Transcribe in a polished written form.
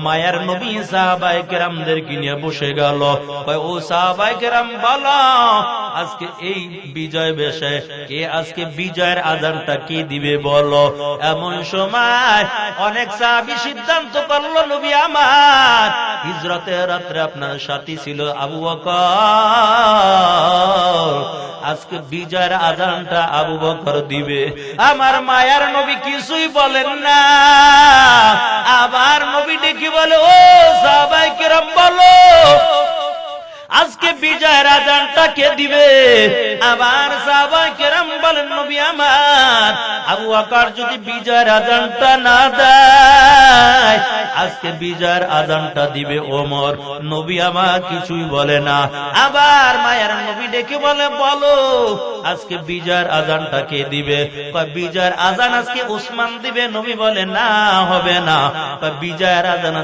মায়ার নবী সাহাবায়ে কেরামদেরকে নিয়ে বসে গেল। কয় ও সাহাবায়ে কেরাম বলো আজকে এই বিজয় বেশে কে আজকে বিজয়ের আযানটা কে দিবে বলো। এমন সময় অনেক সাহাবী সিদ্ধান্ত করলো নবী আমার হিজরতের রাত্রে আপনার সাথী ছিল আবু বকর, আজকে বিজয়ের আযানটা আবু বকর দিবে। আমার মায়ার নবী কিছুই বলেন না। আবার নবী ডেকে বলে ও সাহাবায়ে কেরাম বলো আজকে বিজয়ের আযানটা কে দিবে। আবার সাহাবায়ে কেরাম বলেন নবী আমার আবু বকর যদি বিজয়ের আযানটা না দেয় আজকে বিজয়ের আযানটা দিবে ওমর। নবী আমার কিছুই বলে না। আবার মায়ের নবী ডেকে বলে বলো আজকে বিজয়ের আযানটা কে দিবে। কয় বিজয়ের আযান আজকে উসমান দিবে। নবী বলে না হবে না, বিজয়ের আযান